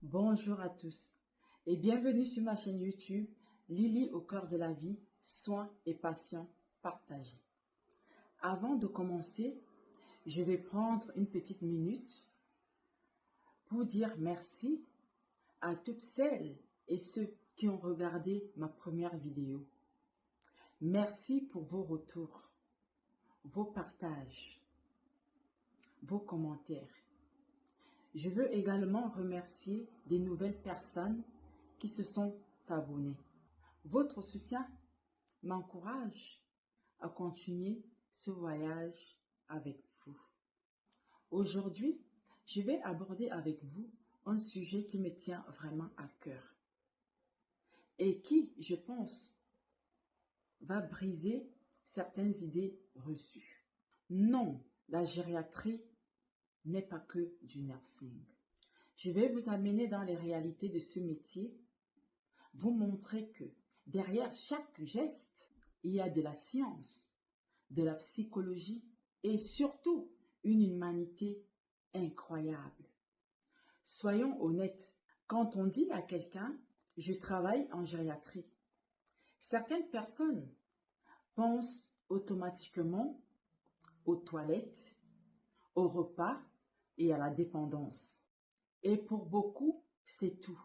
Bonjour à tous et bienvenue sur ma chaîne YouTube Lily au cœur de la vie, soins et passion partagées. Avant de commencer, je vais prendre une petite minute pour dire merci à toutes celles et ceux qui ont regardé ma première vidéo. Merci pour vos retours, vos partages, vos commentaires. Je veux également remercier des nouvelles personnes qui se sont abonnées. Votre soutien m'encourage à continuer ce voyage avec vous. Aujourd'hui, je vais aborder avec vous un sujet qui me tient vraiment à cœur et qui, je pense, va briser certaines idées reçues. Non, la gériatrie n'est pas que du nursing. Je vais vous amener dans les réalités de ce métier, vous montrer que derrière chaque geste, il y a de la science, de la psychologie et surtout une humanité incroyable. Soyons honnêtes, quand on dit à quelqu'un « je travaille en gériatrie », certaines personnes pensent automatiquement aux toilettes, au repas et à la dépendance. Et pour beaucoup, c'est tout.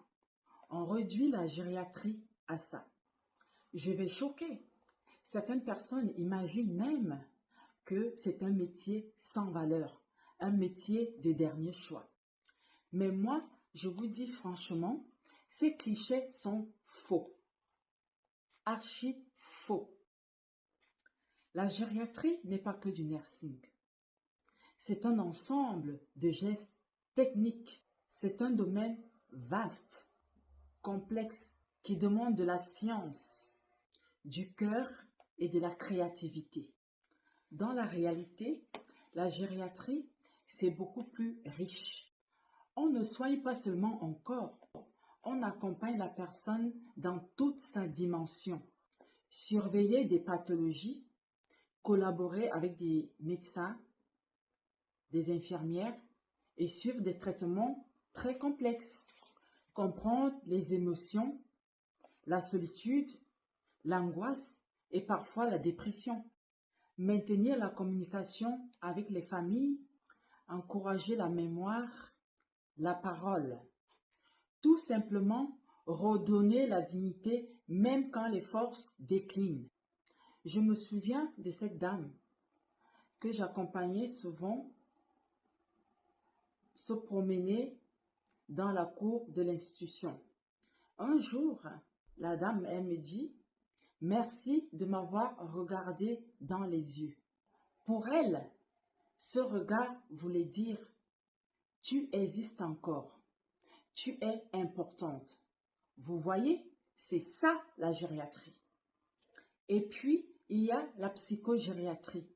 On réduit la gériatrie à ça. Je vais choquer. Certaines personnes imaginent même que c'est un métier sans valeur, un métier de dernier choix. Mais moi, je vous dis franchement, ces clichés sont faux. Archi faux. La gériatrie n'est pas que du nursing. C'est un ensemble de gestes techniques. C'est un domaine vaste, complexe, qui demande de la science, du cœur et de la créativité. Dans la réalité, la gériatrie, c'est beaucoup plus riche. On ne soigne pas seulement un corps, on accompagne la personne dans toute sa dimension. Surveiller des pathologies, collaborer avec des médecins, des infirmières et suivre des traitements très complexes. Comprendre les émotions, la solitude, l'angoisse et parfois la dépression. Maintenir la communication avec les familles, encourager la mémoire, la parole. Tout simplement redonner la dignité même quand les forces déclinent. Je me souviens de cette dame que j'accompagnais souvent se promener dans la cour de l'institution. Un jour, la dame, elle me dit « Merci de m'avoir regardé dans les yeux ». Pour elle, ce regard voulait dire « Tu existes encore, tu es importante ». Vous voyez, c'est ça la gériatrie. Et puis, il y a la psychogériatrie,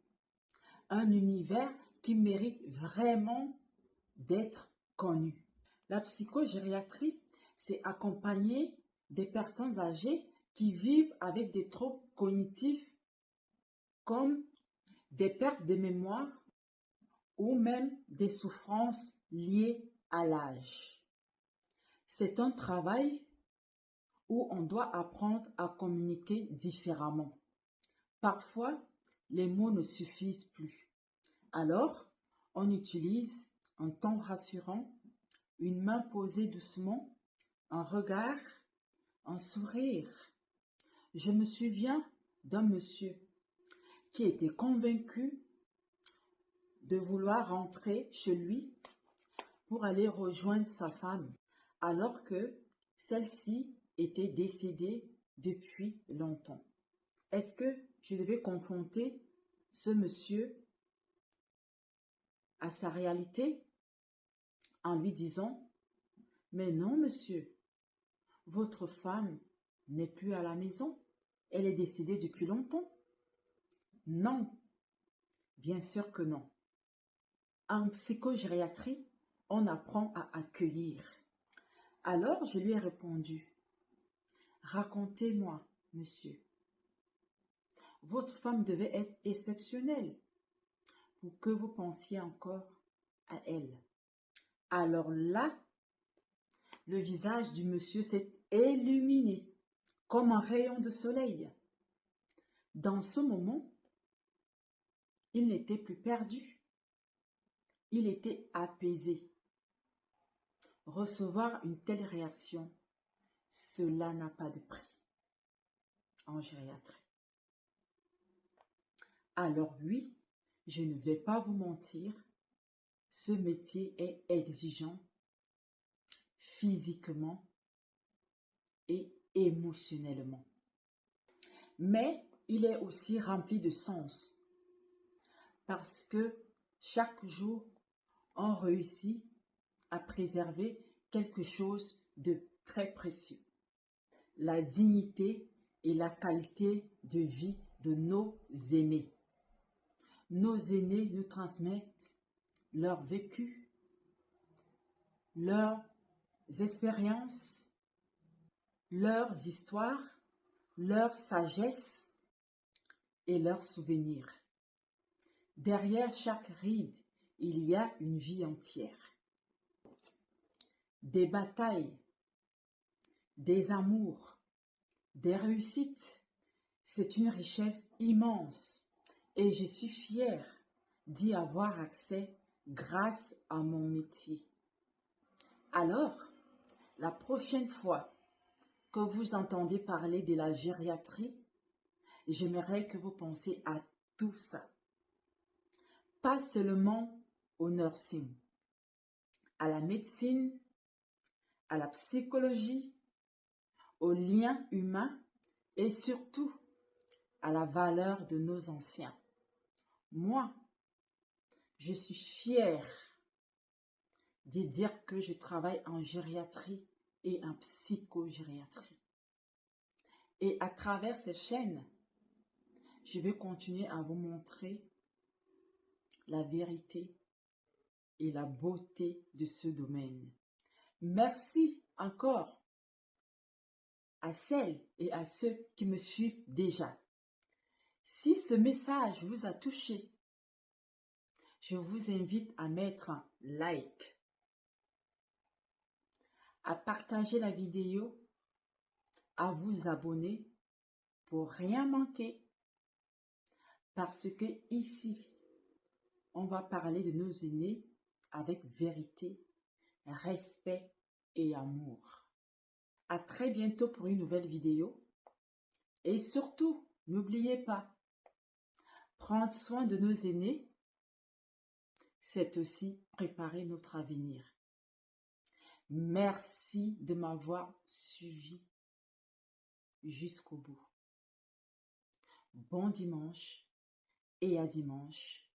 un univers qui mérite vraiment d'être connu. La psychogériatrie, c'est accompagner des personnes âgées qui vivent avec des troubles cognitifs comme des pertes de mémoire ou même des souffrances liées à l'âge. C'est un travail où on doit apprendre à communiquer différemment. Parfois, les mots ne suffisent plus. Alors, on utilise un ton rassurant, une main posée doucement, un regard, un sourire. Je me souviens d'un monsieur qui était convaincu de vouloir rentrer chez lui pour aller rejoindre sa femme, alors que celle-ci était décédée depuis longtemps. Est-ce que je devais confronter ce monsieur à sa réalité en lui disant « Mais non, monsieur, votre femme n'est plus à la maison, elle est décédée depuis longtemps. » Non, bien sûr que non. En psychogériatrie, on apprend à accueillir. Alors, je lui ai répondu, « Racontez-moi, monsieur. Votre femme devait être exceptionnelle pour que vous pensiez encore à elle. » Alors là, le visage du monsieur s'est illuminé comme un rayon de soleil. Dans ce moment, il n'était plus perdu. Il était apaisé. Recevoir une telle réaction, cela n'a pas de prix en gériatrie. Alors oui, je ne vais pas vous mentir, ce métier est exigeant physiquement et émotionnellement. Mais il est aussi rempli de sens parce que chaque jour, on réussit à préserver quelque chose de très précieux. La dignité et la qualité de vie de nos aînés. Nos aînés nous transmettent leur vécu, leurs expériences, leurs histoires, leur sagesse et leurs souvenirs. Derrière chaque ride, il y a une vie entière. Des batailles, des amours, des réussites. C'est une richesse immense et je suis fière d'y avoir accès grâce à mon métier. Alors, la prochaine fois que vous entendez parler de la gériatrie, j'aimerais que vous pensiez à tout ça. Pas seulement au nursing, à la médecine, à la psychologie, aux liens humains et surtout à la valeur de nos anciens. Moi, je suis fière de dire que je travaille en gériatrie et en psychogériatrie. Et à travers ces chaînes, je vais continuer à vous montrer la vérité et la beauté de ce domaine. Merci encore à celles et à ceux qui me suivent déjà. Si ce message vous a touché, je vous invite à mettre un like, à partager la vidéo, à vous abonner pour rien manquer. Parce que ici, on va parler de nos aînés avec vérité, respect et amour. À très bientôt pour une nouvelle vidéo. Et surtout, n'oubliez pas, prendre soin de nos aînés, c'est aussi préparer notre avenir. Merci de m'avoir suivi jusqu'au bout. Bon dimanche et à dimanche,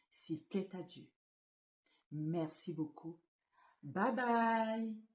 s'il plaît à Dieu. Merci beaucoup. Bye bye.